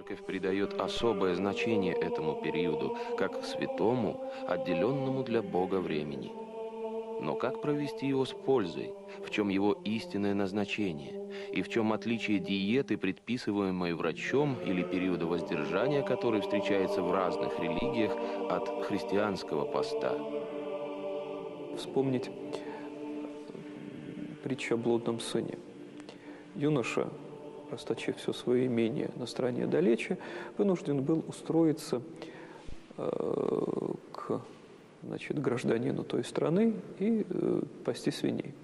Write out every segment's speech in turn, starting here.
Церковь придает особое значение этому периоду, как святому, отделенному для Бога времени. Но как провести его с пользой? В чем его истинное назначение? И в чем отличие диеты, предписываемой врачом, или периода воздержания, который встречается в разных религиях, от христианского поста? Вспомнить притчу о блудном сыне. Юноша, расточив все свое имение на стороне далече, вынужден был устроиться к гражданину той страны и пасти свиней.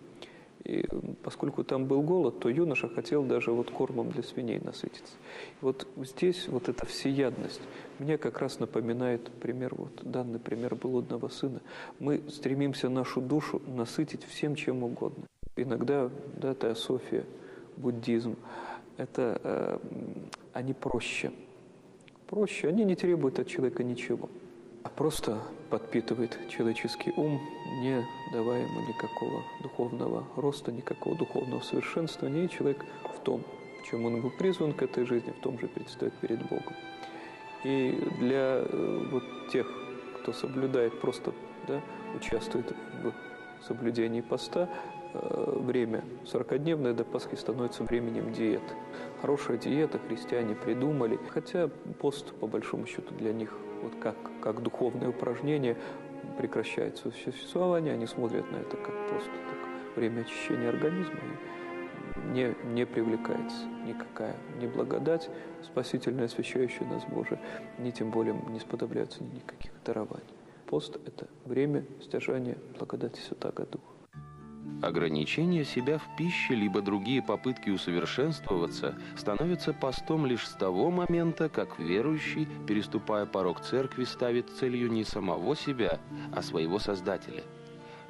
И поскольку там был голод, то юноша хотел даже кормом для свиней насытиться. И здесь эта всеядность мне как раз напоминает данный пример блудного сына. Мы стремимся нашу душу насытить всем, чем угодно. Иногда, теософия, буддизм, они проще. Проще, они не требуют от человека ничего, а просто подпитывает человеческий ум, не давая ему никакого духовного роста, никакого духовного совершенствования. И человек в том, в чем он был призван к этой жизни, в том же предстоит перед Богом. И для тех, кто соблюдает, просто участвует в соблюдении поста, время 40-дневное до Пасхи становится временем диеты. Хорошая диета христиане придумали, хотя пост, по большому счету, для них как духовное упражнение прекращает свое существование. Они смотрят на это как просто время очищения организма, и не привлекается никакая ни благодать, спасительная, освящающая нас Божия, ни тем более не сподобляются никаких дарований. Пост – это время стяжания благодати Святаго Духа. Ограничение себя в пище, либо другие попытки усовершенствоваться, становятся постом лишь с того момента, как верующий, переступая порог церкви, ставит целью не самого себя, а своего Создателя.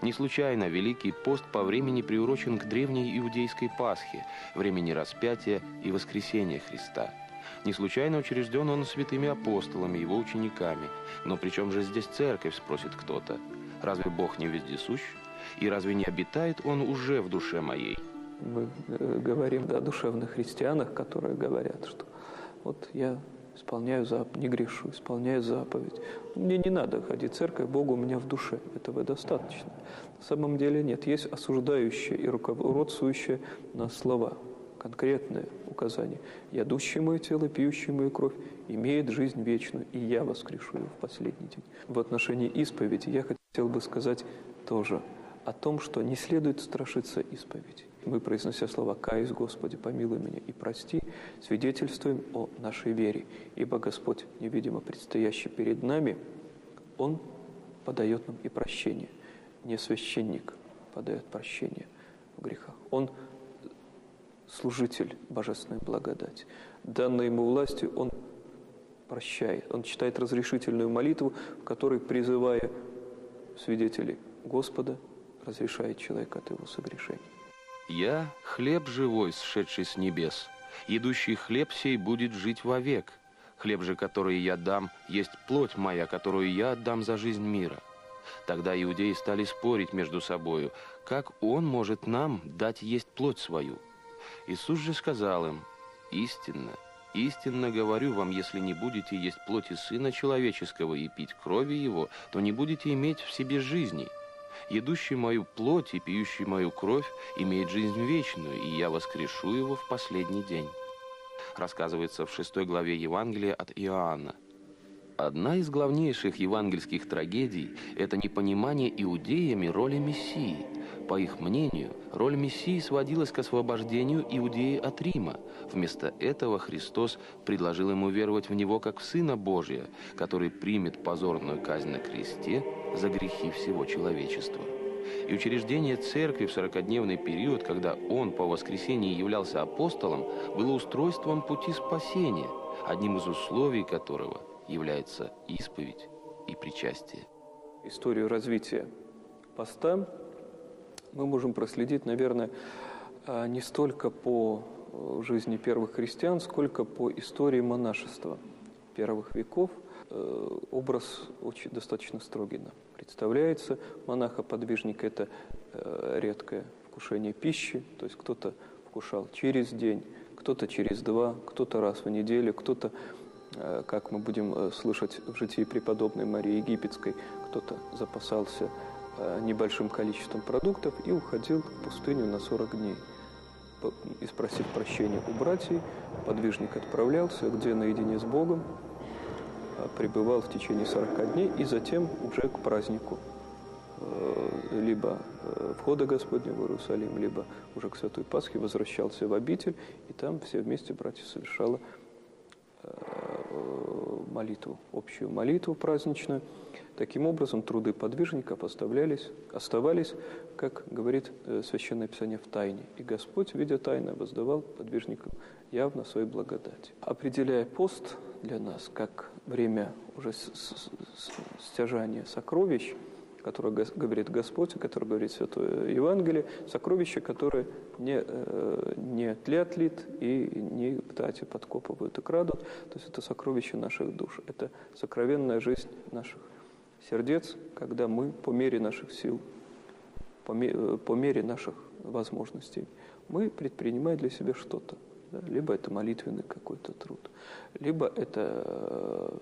Не случайно Великий пост по времени приурочен к древней иудейской Пасхе, времени распятия и воскресения Христа. Не случайно учрежден он святыми апостолами, его учениками. Но при чем же здесь церковь, спросит кто-то? Разве Бог не вездесущ? И разве не обитает Он уже в душе моей? Мы говорим о душевных христианах, которые говорят, что я исполняю заповедь, не грешу, исполняю заповедь. Мне не надо ходить в церковь, Бог у меня в душе, этого достаточно. На самом деле нет, есть осуждающие и руководствующие нас слова, конкретные указания. «Ядущий мое тело, пьющий мою кровь, имеет жизнь вечную, и я воскрешу его в последний день». В отношении исповеди я хотел бы сказать тоже о том, что не следует страшиться исповеди. Мы, произнося слова «Каюсь, Господи, помилуй меня и прости», свидетельствуем о нашей вере, ибо Господь, невидимо предстоящий перед нами, Он подает нам и прощение. Не священник подает прощение в грехах. Он служитель божественной благодати. Данной ему властью Он прощает. Он читает разрешительную молитву, в которой, призывая свидетелей Господа, разрешает человека от его согрешений. «Я – хлеб живой, сшедший с небес. Едущий хлеб сей будет жить вовек. Хлеб же, который я дам, есть плоть моя, которую я отдам за жизнь мира». Тогда иудеи стали спорить между собою, как Он может нам дать есть плоть свою. Иисус же сказал им: «Истинно, истинно говорю вам, если не будете есть плоти Сына Человеческого и пить крови Его, то не будете иметь в себе жизни. Едущий мою плоть и пьющий мою кровь имеет жизнь вечную, и я воскрешу его в последний день». Рассказывается в 6 главе Евангелия от Иоанна. Одна из главнейших евангельских трагедий – это непонимание иудеями роли Мессии. По их мнению, роль Мессии сводилась к освобождению Иудеи от Рима. Вместо этого Христос предложил ему веровать в Него как в Сына Божия, который примет позорную казнь на кресте за грехи всего человечества. И учреждение церкви в 40-дневный период, когда Он по воскресении являлся апостолом, было устройством пути спасения, одним из условий которого является исповедь и причастие. Историю развития поста мы можем проследить, наверное, не столько по жизни первых христиан, сколько по истории монашества первых веков. Образ очень достаточно строгий нам представляется. Монаха-подвижника – это редкое вкушение пищи, то есть кто-то вкушал через день, кто-то через 2, кто-то раз в неделю, кто-то как мы будем слышать в житии преподобной Марии Египетской, кто-то запасался небольшим количеством продуктов и уходил в пустыню на 40 дней. И, спросив прощения у братьев, подвижник отправлялся, где наедине с Богом, пребывал в течение 40 дней и затем уже к празднику либо входа Господня в Иерусалим, либо уже к Святой Пасхе возвращался в обитель, и там все вместе братья совершало молитву, общую молитву праздничную. Таким образом, труды подвижников оставались, как говорит Священное Писание, в тайне. И Господь, видя тайно, воздавал подвижникам явно своей благодати. Определяя пост для нас как время уже стяжания сокровищ, которое говорит Господь, которое говорит Святое Евангелие, сокровища, которые не тлят и не птати подкопывают и крадут. То есть это сокровища наших душ, это сокровенная жизнь наших сердец, когда мы по мере наших сил, по мере наших возможностей, мы предпринимаем для себя что-то. Да? Либо это молитвенный какой-то труд, либо это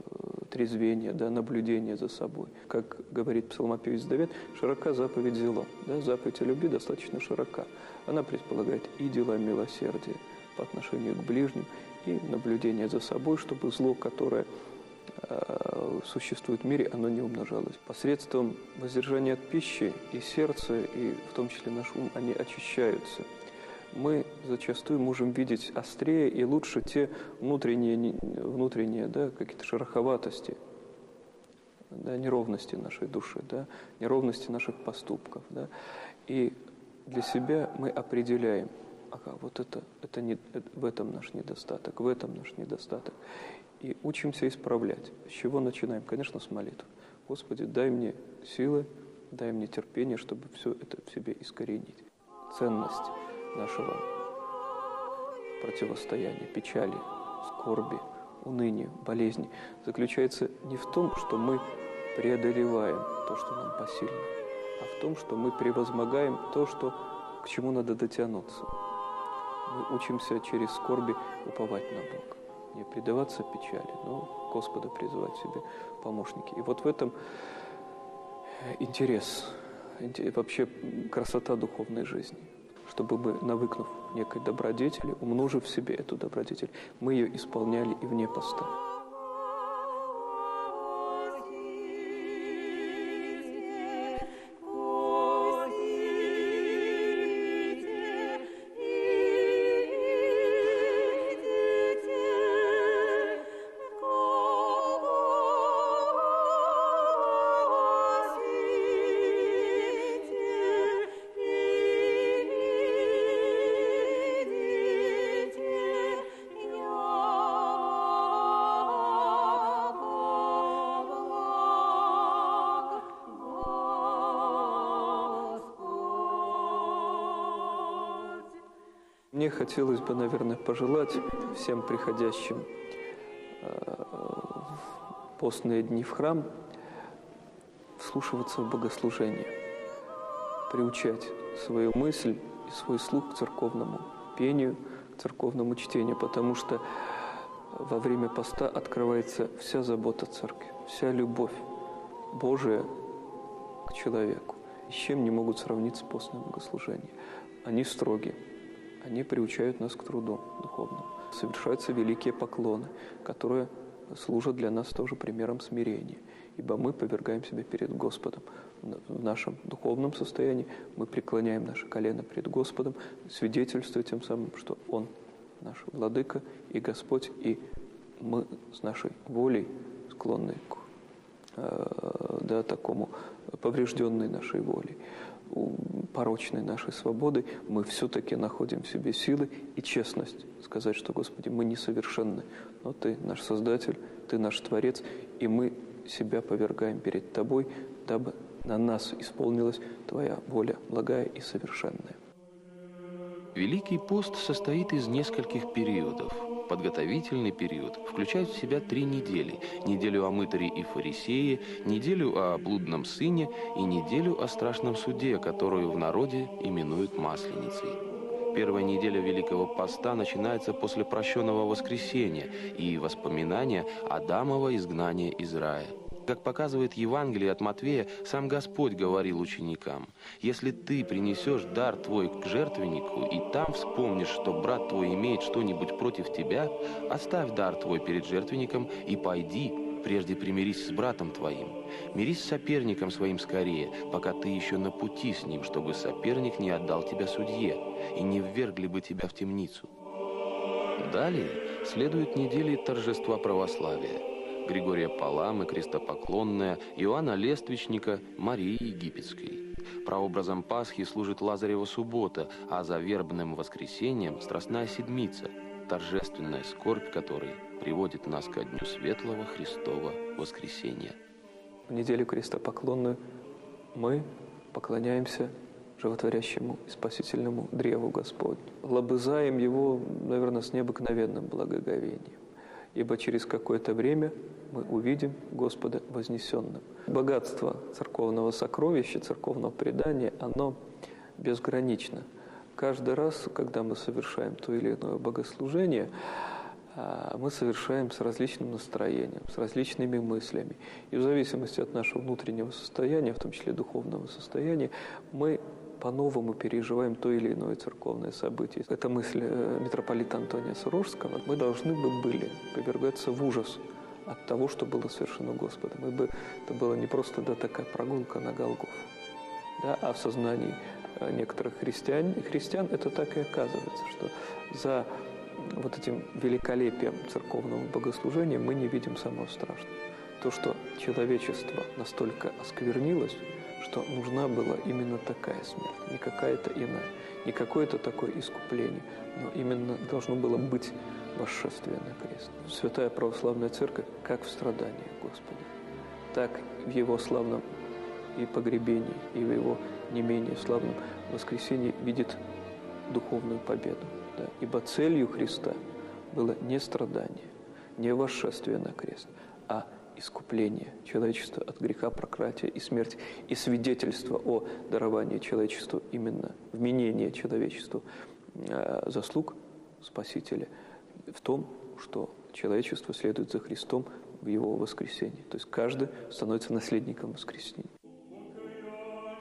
трезвение, да, наблюдение за собой. Как говорит псалмопевец Давид, широка заповедь зело. Да? Заповедь о любви достаточно широка. Она предполагает и дела милосердия по отношению к ближним, и наблюдение за собой, чтобы зло, которое существует в мире, оно не умножалось. Посредством воздержания от пищи и сердце, и в том числе наш ум, они очищаются. Мы зачастую можем видеть острее и лучше те внутренние да, какие-то шероховатости, да, неровности нашей души, да, неровности наших поступков. Да. И для себя мы определяем, вот это в этом наш недостаток, в этом наш недостаток. И учимся исправлять. С чего начинаем? Конечно, с молитвы. Господи, дай мне силы, дай мне терпение, чтобы все это в себе искоренить. Ценность нашего противостояния, печали, скорби, уныния, болезни заключается не в том, что мы преодолеваем то, что нам посильно, а в том, что мы превозмогаем то, к чему надо дотянуться. Мы учимся через скорби уповать на Бога. Не предаваться печали, но Господа призывать себе помощники. И вот в этом интерес, вообще красота духовной жизни. Чтобы мы, навыкнув некой добродетели, умножив в себе эту добродетель, мы ее исполняли и вне поста. Мне хотелось бы, наверное, пожелать всем приходящим в постные дни в храм вслушиваться в богослужение, приучать свою мысль и свой слух к церковному пению, к церковному чтению, потому что во время поста открывается вся забота церкви, вся любовь Божия к человеку. И с чем не могут сравниться постные богослужения? Они строги. Они приучают нас к труду духовному. Совершаются великие поклоны, которые служат для нас тоже примером смирения. Ибо мы повергаем себя перед Господом. В нашем духовном состоянии мы преклоняем наши колено перед Господом, свидетельствуя тем самым, что Он наш Владыка и Господь, и мы с нашей волей склонны к такому поврежденной нашей волей, порочной нашей свободы, мы все-таки находим в себе силы и честность сказать, что, Господи, мы несовершенны, но Ты наш Создатель, Ты наш Творец, и мы себя повергаем перед Тобой, дабы на нас исполнилась Твоя воля благая и совершенная. Великий пост состоит из нескольких периодов. Подготовительный период включает в себя 3 недели. Неделю о мытаре и фарисее, неделю о блудном сыне и неделю о страшном суде, которую в народе именуют Масленицей. Первая неделя Великого Поста начинается после прощенного воскресения и воспоминания Адамова изгнания из рая. Как показывает Евангелие от Матвея, сам Господь говорил ученикам: «Если ты принесешь дар твой к жертвеннику, и там вспомнишь, что брат твой имеет что-нибудь против тебя, оставь дар твой перед жертвенником и пойди, прежде примирись с братом твоим. Мирись с соперником своим скорее, пока ты еще на пути с ним, чтобы соперник не отдал тебя судье, и не ввергли бы тебя в темницу». Далее следуют недели торжества православия: Григория Паламы, крестопоклонная, Иоанна Лествичника, Марии Египетской. Прообразом Пасхи служит Лазарева суббота, а за вербным воскресением Страстная Седмица, торжественная скорбь которой приводит нас ко дню светлого Христова воскресения. В неделю крестопоклонную мы поклоняемся животворящему и спасительному древу Господню. Лобызаем его, наверное, с необыкновенным благоговением, ибо через какое-то время мы увидим Господа вознесенным. Богатство церковного сокровища, церковного предания, оно безгранично. Каждый раз, когда мы совершаем то или иное богослужение, мы совершаем с различным настроением, с различными мыслями. И в зависимости от нашего внутреннего состояния, в том числе духовного состояния, мы по-новому переживаем то или иное церковное событие. Это мысль митрополита Антония Сурожского. Мы должны бы были повергаться в ужас от того, что было совершено Господом. Это была не просто такая прогулка на Голгофу, а в сознании некоторых христиан это так и оказывается, что за вот этим великолепием церковного богослужения мы не видим самого страшного. То, что человечество настолько осквернилось, что нужна была именно такая смерть, не какая-то иная, не какое-то такое искупление, но именно должно было быть восшествие на крест. Святая Православная Церковь, как в страданиях Господа, так в Его славном и погребении, и в Его не менее славном воскресении видит духовную победу. Да? Ибо целью Христа было не страдание, не восшествие на крест, а искупление человечества от греха, проклятия и смерти, и свидетельство о даровании человечеству, именно вменение человечеству заслуг Спасителя в том, что человечество следует за Христом в Его воскресении. То есть каждый становится наследником воскресения.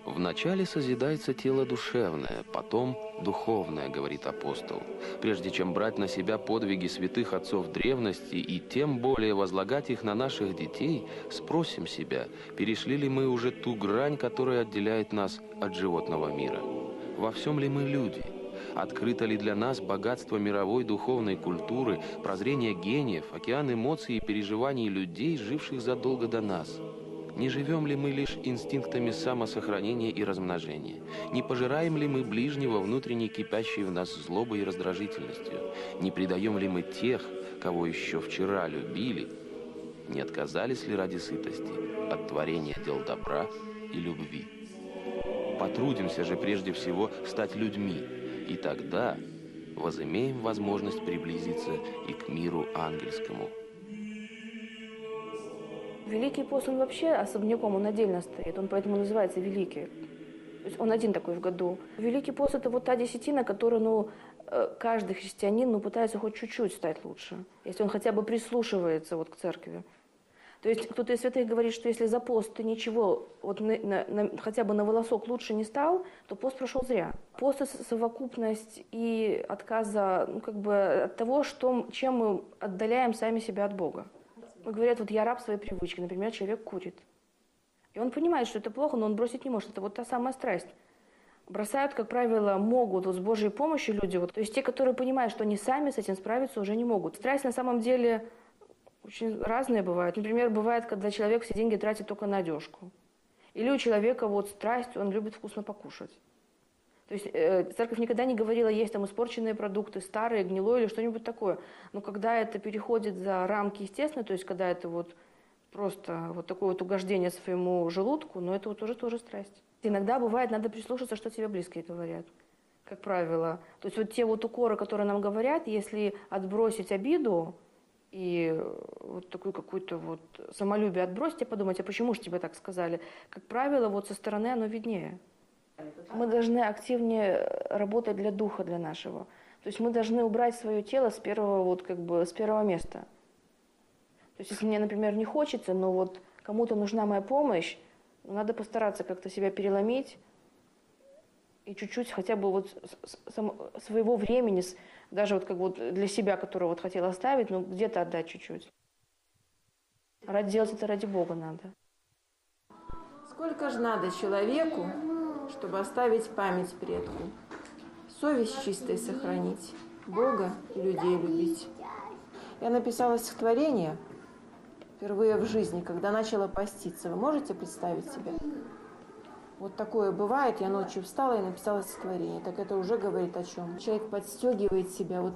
«Вначале созидается тело душевное, потом духовное, — говорит апостол. Прежде чем брать на себя подвиги святых отцов древности и тем более возлагать их на наших детей, спросим себя, перешли ли мы уже ту грань, которая отделяет нас от животного мира? Во всем ли мы люди? Открыто ли для нас богатство мировой духовной культуры, прозрение гениев, океан эмоций и переживаний людей, живших задолго до нас? Не живем ли мы лишь инстинктами самосохранения и размножения? Не пожираем ли мы ближнего внутренне кипящей в нас злобой и раздражительностью? Не предаем ли мы тех, кого еще вчера любили? Не отказались ли ради сытости от творения дел добра и любви? Потрудимся же прежде всего стать людьми, и тогда возымеем возможность приблизиться и к миру ангельскому. Великий пост, он вообще особняком, он отдельно стоит, он поэтому называется Великий. То есть он один такой в году. Великий пост – это вот та десятина, которую, каждый христианин, пытается хоть чуть-чуть стать лучше, если он хотя бы прислушивается к церкви. То есть кто-то из святых говорит, что если за пост ты ничего, хотя бы на волосок лучше не стал, то пост прошел зря. Пост – это совокупность и отказа от того, чем мы отдаляем сами себя от Бога. Говорят, я раб своей привычки, например, человек курит. И он понимает, что это плохо, но он бросить не может. Это та самая страсть. Бросают, как правило, могут с Божьей помощью люди. То есть те, которые понимают, что они сами с этим справиться уже не могут. Страсть на самом деле очень разные бывают. Например, бывает, когда человек все деньги тратит только на одежку. Или у человека страсть, он любит вкусно покушать. То есть церковь никогда не говорила, есть там испорченные продукты, старые, гнилое или что-нибудь такое. Но когда это переходит за рамки естественные, то есть когда это просто такое угождение своему желудку, но это тоже страсть. Иногда бывает, надо прислушаться, что тебе близкие говорят, как правило. То есть те укоры, которые нам говорят, если отбросить обиду и такую какую-то самолюбие отбросить и подумать, а почему же тебе так сказали, как правило, со стороны оно виднее. Мы должны активнее работать для духа, для нашего. То есть мы должны убрать свое тело с первого места. То есть если мне, например, не хочется, но вот кому-то нужна моя помощь, надо постараться как-то себя переломить и чуть-чуть хотя бы вот своего времени, даже вот как вот для себя, которое вот хотела оставить, но где-то отдать чуть-чуть. Делать это ради Бога надо. Сколько же надо человеку, чтобы оставить память предку, совесть чистой сохранить, Бога и людей любить? Я написала стихотворение впервые в жизни, когда начала поститься. Вы можете представить себе? Вот такое бывает, я ночью встала и написала стихотворение. Так это уже говорит о чем. Человек подстегивает себя. Вот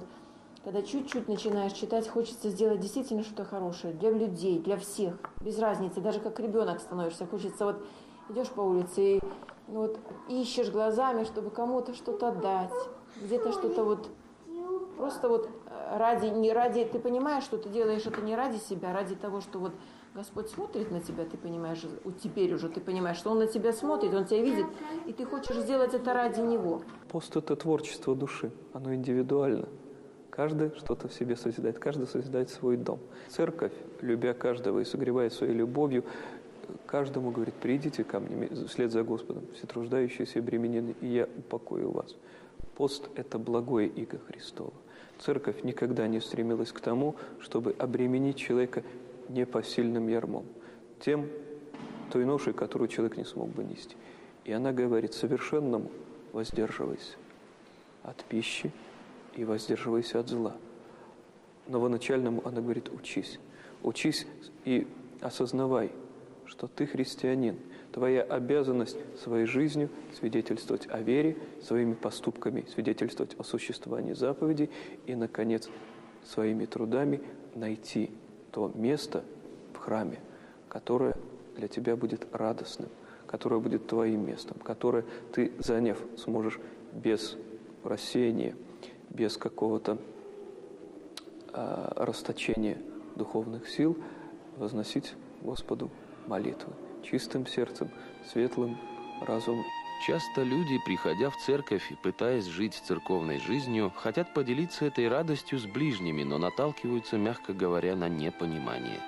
когда чуть-чуть начинаешь читать, хочется сделать действительно что-то хорошее для людей, для всех, без разницы. Даже как ребенок становишься, хочется вот идешь по улице и вот ищешь глазами, чтобы кому-то что-то отдать, где-то что-то вот просто вот не ради, ты понимаешь, что ты делаешь это не ради себя, а ради того, что вот Господь смотрит на тебя, ты понимаешь, теперь уже ты понимаешь, что Он на тебя смотрит, Он тебя видит, и ты хочешь сделать это ради Него. Пост – это творчество души, оно индивидуально. Каждый что-то в себе созидает, каждый созидает свой дом. Церковь, любя каждого и согревая своей любовью, каждому говорит: придите ко мне вслед за Господом, все труждающиеся и обремененные, и я упокою вас. Пост – это благое иго Христово. Церковь никогда не стремилась к тому, чтобы обременить человека непосильным ярмом, той ношей, которую человек не смог бы нести. И она говорит: совершенному воздерживайся от пищи и воздерживайся от зла. Новоначальному она говорит: учись. Учись и осознавай, что ты христианин. Твоя обязанность своей жизнью свидетельствовать о вере, своими поступками свидетельствовать о существовании заповедей и, наконец, своими трудами найти то место в храме, которое для тебя будет радостным, которое будет твоим местом, которое ты, заняв, сможешь без рассеяния, без какого-то расточения духовных сил возносить Господу молитвы чистым сердцем, светлым разумом. Часто люди, приходя в церковь и пытаясь жить церковной жизнью, хотят поделиться этой радостью с ближними, но наталкиваются, мягко говоря, на непонимание.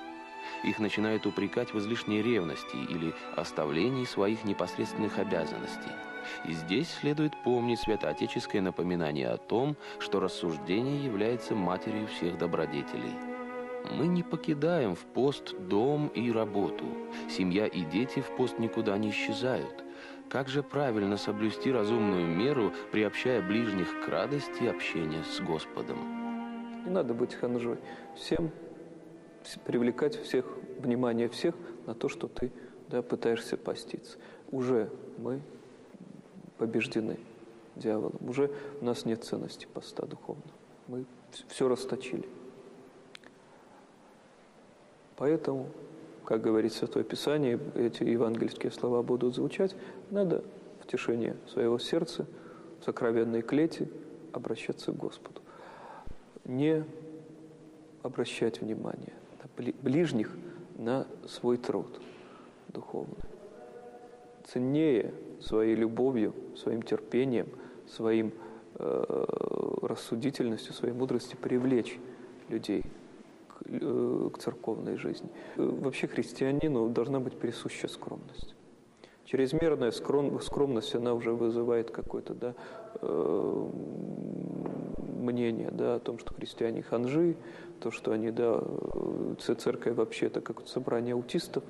Их начинают упрекать в излишней ревности или оставлении своих непосредственных обязанностей. И здесь следует помнить святоотеческое напоминание о том, что рассуждение является матерью всех добродетелей. Мы не покидаем в пост дом и работу. Семья и дети в пост никуда не исчезают. Как же правильно соблюсти разумную меру, приобщая ближних к радости общения с Господом? Не надо быть ханжой. Привлекать внимание всех на то, что ты пытаешься поститься. Уже мы побеждены дьяволом. Уже у нас нет ценности поста духовного. Мы все расточили. Поэтому, как говорит Святое Писание, эти евангельские слова будут звучать, надо в тишине своего сердца, в сокровенной клете обращаться к Господу. Не обращать внимание на ближних, на свой труд духовный. Ценнее своей любовью, своим терпением, своим рассудительностью, своей мудростью привлечь людей к церковной жизни. Вообще христианину должна быть присуща скромность. Чрезмерная скромность, она уже вызывает какое-то мнение о том, что христиане ханжи, то, что они, церковь вообще это как собрание аутистов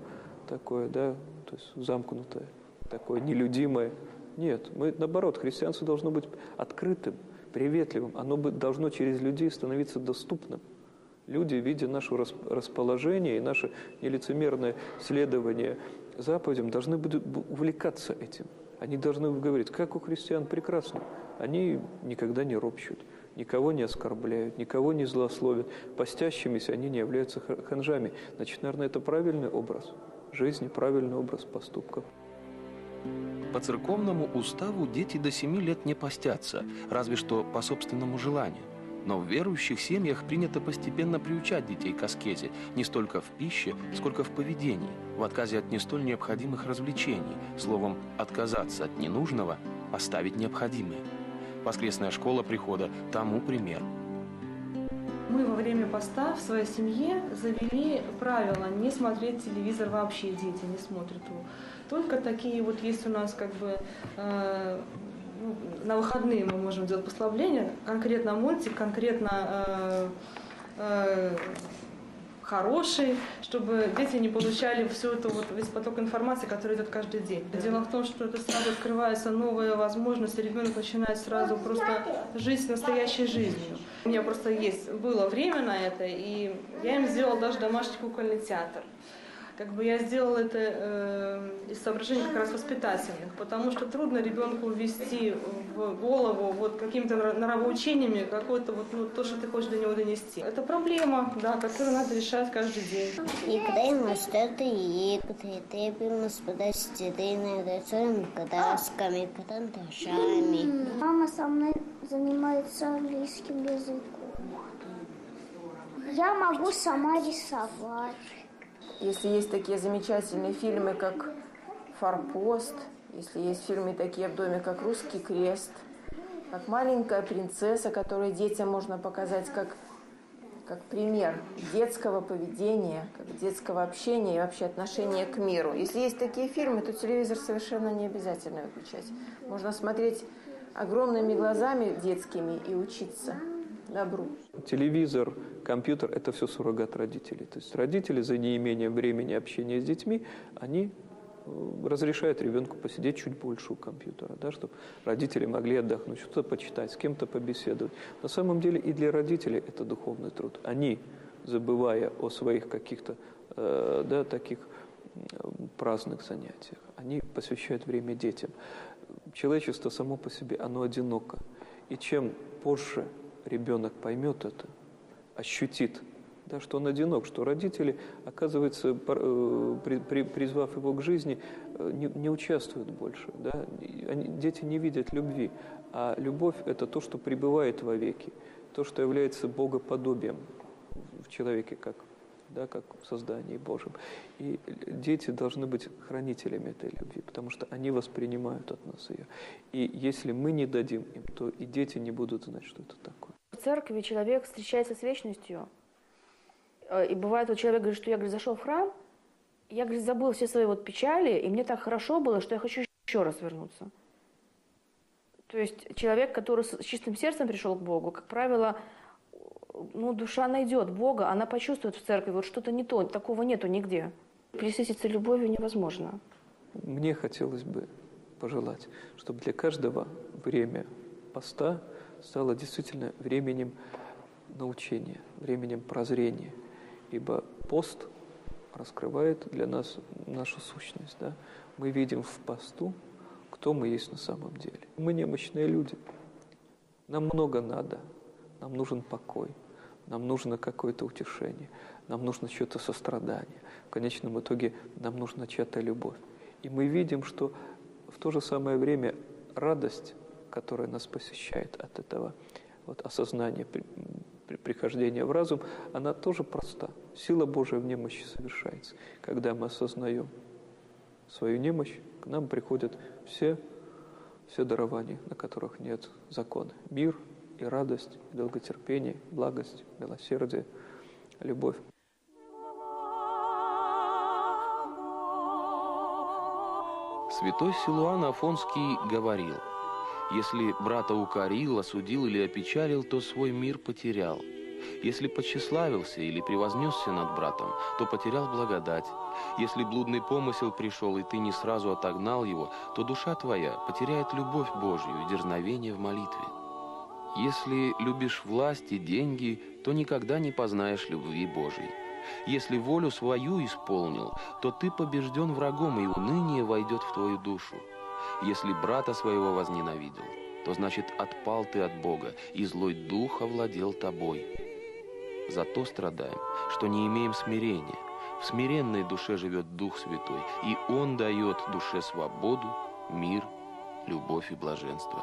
такое, то есть замкнутое, такое нелюдимое. Нет, наоборот, христианство должно быть открытым, приветливым, оно должно через людей становиться доступным. Люди, видя наше расположение и наше нелицемерное следование заповедям, должны будут увлекаться этим. Они должны говорить: как у христиан прекрасно. Они никогда не ропщут, никого не оскорбляют, никого не злословят. Постящимися они не являются ханжами. Значит, наверное, это правильный образ жизни, правильный образ поступков. По церковному уставу дети до 7 лет не постятся, разве что по собственному желанию. Но в верующих семьях принято постепенно приучать детей к аскезе не столько в пище, сколько в поведении, в отказе от не столь необходимых развлечений, словом, отказаться от ненужного, оставить необходимое. Воскресная школа прихода тому пример. Мы во время поста в своей семье завели правило не смотреть телевизор вообще, дети не смотрят его. Только такие вот есть у нас как бы на выходные мы можем делать послабления, конкретно мультик, конкретно хороший, чтобы дети не получали всю эту вот весь поток информации, который идет каждый день. Дело в том, что это сразу открывается новая возможность, и ребенок начинает сразу просто жить настоящей жизнью. У меня просто было время на это, и я им сделала даже домашний кукольный театр. Как бы я сделала это из соображений как раз воспитательных, потому что трудно ребенку ввести в голову вот какими-то нравоучениями какое-то вот то, что ты хочешь до него донести. Это проблема, да, которую надо решать каждый день. Играем в старые игры, требуем подостирения, рисуем красками, карандашами. Мама со мной занимается английским языком. Я могу сама рисовать. Если есть такие замечательные фильмы, как «Форпост», если есть фильмы такие в доме, как «Русский крест», как «Маленькая принцесса», которые детям можно показать как пример детского поведения, как детского общения и вообще отношения к миру. Если есть такие фильмы, то телевизор совершенно не обязательно выключать. Можно смотреть огромными глазами детскими и учиться добру. Телевизор, компьютер – это все суррогат родителей. То есть родители за неимением времени общения с детьми, они разрешают ребенку посидеть чуть больше у компьютера, да, чтобы родители могли отдохнуть, что-то почитать, с кем-то побеседовать. На самом деле и для родителей это духовный труд. Они, забывая о своих каких-то таких праздных занятиях, они посвящают время детям. Человечество само по себе, оно одиноко. И чем позже ребенок поймет это, ощутит, да, что он одинок, что родители, оказывается, призвав его к жизни, не участвуют больше. Да? Дети не видят любви, а любовь – это то, что пребывает вовеки, то, что является богоподобием в человеке, как в создании Божьем. И дети должны быть хранителями этой любви, потому что они воспринимают от нас ее. И если мы не дадим им, то и дети не будут знать, что это такое. В церкви человек встречается с вечностью. И бывает, вот человек говорит, что я, зашел в храм, я, забыл все свои вот печали, и мне так хорошо было, что я хочу еще раз вернуться. То есть человек, который с чистым сердцем пришел к Богу, как правило, душа найдет Бога, она почувствует в церкви, вот что-то не то, такого нету нигде. Присытиться любовью невозможно. Мне хотелось бы пожелать, чтобы для каждого время поста стало действительно временем научения, временем прозрения. Ибо пост раскрывает для нас нашу сущность. Да? Мы видим в посту, кто мы есть на самом деле. Мы немощные люди. Нам много надо. Нам нужен покой. Нам нужно какое-то утешение. Нам нужно чье-то сострадание. В конечном итоге нам нужна чья-то любовь. И мы видим, что в то же самое время радость, которая нас посещает от этого осознания, прихождения в разум, она тоже проста. Сила Божия в немощи совершается. Когда мы осознаем свою немощь, к нам приходят все дарования, на которых нет закона. Мир и радость, и долготерпение, благость, милосердие, любовь. Святой Силуан Афонский говорил: «Если брата укорил, осудил или опечалил, то свой мир потерял. Если тщеславился или превознесся над братом, то потерял благодать. Если блудный помысел пришел, и ты не сразу отогнал его, то душа твоя потеряет любовь Божью и дерзновение в молитве. Если любишь власть и деньги, то никогда не познаешь любви Божией. Если волю свою исполнил, то ты побежден врагом, и уныние войдет в твою душу. Если брата своего возненавидел, то значит отпал ты от Бога, и злой дух овладел тобой. Зато страдаем, что не имеем смирения. В смиренной душе живет Дух Святой, и Он дает душе свободу, мир, любовь и блаженство.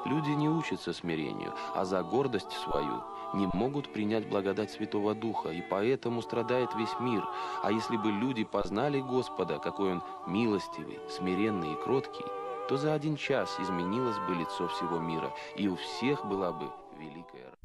Люди не учатся смирению, а за гордость свою не могут принять благодать Святого Духа, и поэтому страдает весь мир. А если бы люди познали Господа, какой Он милостивый, смиренный и кроткий, то за один час изменилось бы лицо всего мира, и у всех была бы великая радость.